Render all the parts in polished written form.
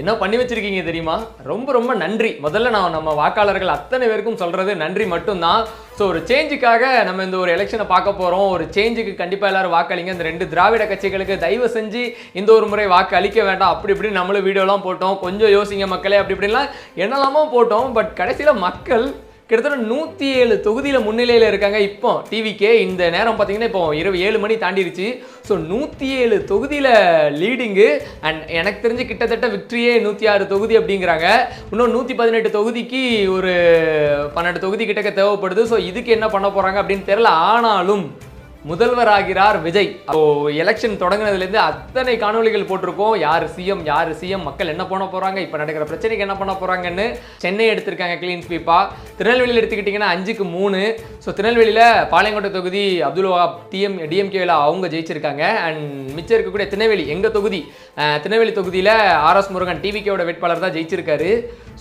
என்ன பண்ணி வச்சிருக்கீங்க தெரியுமா? ரொம்ப ரொம்ப நன்றி. முதல்ல நான் நம்ம வாக்காளர்கள் அத்தனை பேருக்கும் சொல்றது நன்றி மட்டும்தான். ஸோ ஒரு சேஞ்சுக்காக நம்ம இந்த ஒரு எலெக்ஷனை பார்க்க போகிறோம். ஒரு சேஞ்சுக்கு கண்டிப்பாக எல்லாரும் வாக்களிங்க. இந்த 2 திராவிட கட்சிகளுக்கு தயவு செஞ்சு இந்த ஒரு முறை வாக்கு அளிக்க வேண்டாம். அப்படி இப்படி நம்மளும் வீடியோலாம் போட்டோம். கொஞ்சம் யோசிங்க மக்களே, அப்படி இப்படிலாம் என்னெல்லாமோ போட்டோம். பட் கடைசியில் மக்கள் கிட்டத்தட்ட 107 தொகுதியில் முன்னிலையில் இருக்காங்க. இப்போ டிவிக்கே இந்த நேரம் பார்த்தீங்கன்னா இப்போ இரவு 7 மணி தாண்டிடுச்சு. ஸோ 107 தொகுதியில் லீடிங்கு. அண்ட் எனக்கு தெரிஞ்சு கிட்டத்தட்ட விக்ட்ரியே 106 தொகுதி அப்படிங்கிறாங்க. இன்னும் 118 தொகுதிக்கு ஒரு 12 தொகுதி கிட்டக்க தேவைப்படுது. ஸோ இதுக்கு என்ன பண்ண போகிறாங்க அப்படின்னு தெரியல. ஆனாலும் முதல்வராகிறார் விஜய். எலெக்ஷன் தொடங்கினதுலேருந்து அத்தனை காணொலிகள் போட்டிருக்கோம். யார் சிஎம், மக்கள் என்ன பண்ண போறாங்க, இப்போ நடக்கிற பிரச்சனைக்கு என்ன பண்ண போறாங்கன்னு. சென்னை எடுத்திருக்காங்க கிளீன் ஸ்வீப்பா. திருநெல்வேலியில் எடுத்துக்கிட்டிங்கன்னா 5க்கு 3. ஸோ திருநெல்வேலியில் பாளையங்கோட்டை தொகுதி அப்துல் வஹாப் டிஎம்கேவில் அவங்க ஜெயிச்சிருக்காங்க. அண்ட் மிச்சம் இருக்கக்கூடிய திருநெல்வேலி எங்கள் தொகுதி, திருநெல்வேலி தொகுதியில் RS முருகன் டிவிகேவோட வேட்பாளர் தான் ஜெயிச்சிருக்காரு.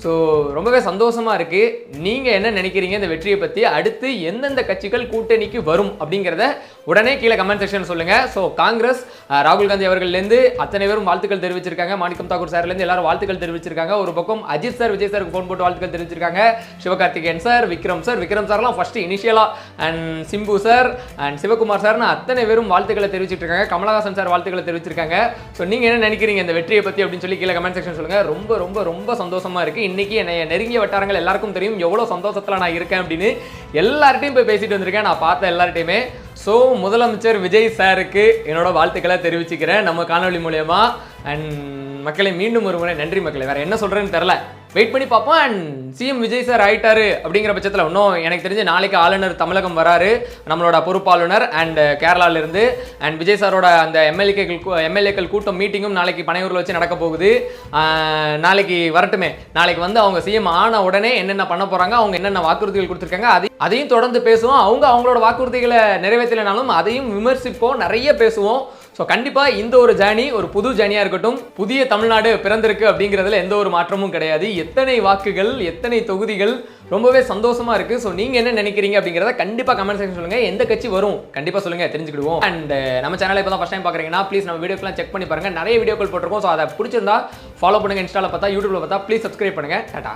ஸோ ரொம்பவே சந்தோஷமாக இருக்குது. நீங்கள் என்ன நினைக்கிறீங்க இந்த வெற்றியை பற்றி? அடுத்து எந்தெந்த கட்சிகள் கூட்டணிக்கு வரும் அப்படிங்கிறத உடனே கீழே கமெண்ட் செக்ஷன் சொல்லுங்கள். ஸோ காங்கிரஸ் ராகுல் காந்தி அவர்கள்லேருந்து அத்தனை பேரும் வாழ்த்துக்கள் தெரிவிச்சிருக்காங்க. மாணிக்கம் தாக்கூர் சார்லேருந்து எல்லாரும் வாழ்த்துக்கள் தெரிவிச்சிருக்காங்க. ஒரு பக்கம் அஜித் சார், விஜய் சாருக்கு ஃபோன் போட்டு வாழ்த்துக்கள் தெரிவிச்சிருக்காங்க. சிவகார்த்திகேயன் சார், விக்ரம் சார்லாம் ஃபஸ்ட்டு இனிஷியலாக, and Simbu sir and Sivakumar சார்னு அத்தனை பேரும் வாழ்த்துக்களை தெரிவிச்சிட்டு இருக்காங்க. கமலஹாசன் சார் வாழ்த்துக்களை தெரிவிச்சிருக்காங்க. ஸோ நீங்கள் என்ன நினைக்கிறீங்க இந்த வெற்றியை பற்றி அப்படின்னு சொல்லி கீழே கமெண்ட் செக்ஷன் சொல்லுங்கள். ரொம்ப ரொம்ப ரொம்ப சந்தோஷமாக இருக்குது. இன்னைக்கு என்னை நெருங்கிய வட்டாரங்கள் எல்லாருக்கும் தெரியும் எவ்வளோ சந்தோஷத்தில் நான் இருக்கேன் அப்படின்னு. எல்லார்ட்டையும் போய் பேசிட்டு வந்திருக்கேன் நான் பார்த்த எல்லார்ட்டையுமே. ஸோ முதலமைச்சர் விஜய் சாருக்கு என்னோட வாழ்த்துக்களை தெரிவிச்சுக்கிறேன் நம்ம காணொலி மூலயமா. அண்ட் மக்களை மீண்டும் ஒரு முறை நன்றி மக்களை. வேற என்ன சொல்றேன்னு தெரில, வெயிட் பண்ணி பார்ப்போம். அண்ட் சிஎம் விஜய் சார் ஆயிட்டாரு அப்படிங்கிற பட்சத்தில் இன்னும் எனக்கு தெரிஞ்சு நாளைக்கு ஆளுநர் தமிழகம் வராரு, நம்மளோட பொறுப்பாளுநர் அண்ட் கேரளாவிலிருந்து. அண்ட் விஜய் சாரோட அந்த எம்எல்ஏக்கள் கூட்டம் மீட்டிங்கும் நாளைக்கு பனையூரில் வச்சு நடக்க போகுது. நாளைக்கு வரட்டுமே. நாளைக்கு வந்து அவங்க சிஎம் ஆன உடனே என்னென்ன பண்ண போறாங்க, அவங்க என்னென்ன வாக்குறுதிகள் கொடுத்துருக்காங்க அதையும் தொடர்ந்து பேசுவோம். அவங்களோட வாக்குறுதிகளை நிறைவேற்றலைனாலும் அதையும் விமர்சிப்போம், நிறைய பேசுவோம். ஸோ கண்டிப்பாக இந்த ஒரு ஜேர்னி ஒரு புது ஜேர்னியாக இருக்கட்டும். புதிய தமிழ்நாடு பிறந்திருக்கு அப்படிங்கிறதுல எந்த ஒரு மாற்றமும் கிடையாது. எத்தனை வாக்குகள், எத்தனை தொகுதிகள், ரொம்பவே சந்தோஷமா இருக்கு. ஸோ நீங்க என்ன நினைக்கிறீங்க அப்படிங்கிறத கண்டிப்பாக கமெண்ட் செக்ஷன் சொல்லுங்க. எந்த கட்சி வரும் கண்டிப்பாக சொல்லுங்க, தெரிஞ்சுக்கிடுவோம். அண்ட் நம்ம சேனலை இப்போ தான் ஃபர்ஸ்ட் டைம் பார்க்குறீங்கன்னா ப்ளீஸ் நம்ம வீடியோக்கெல்லாம் செக் பண்ணி பாருங்க. நிறைய வீடியோக்கள் போட்டிருக்கோம். ஸோ அதை பிடிச்சிருந்தா ஃபாலோ பண்ணுங்க. இன்ஸ்டாவில் பார்த்தா, யூடியூப்ல பார்த்தா ப்ளீஸ் சப்ஸ்கிரைப் பண்ணுங்க. டாடா.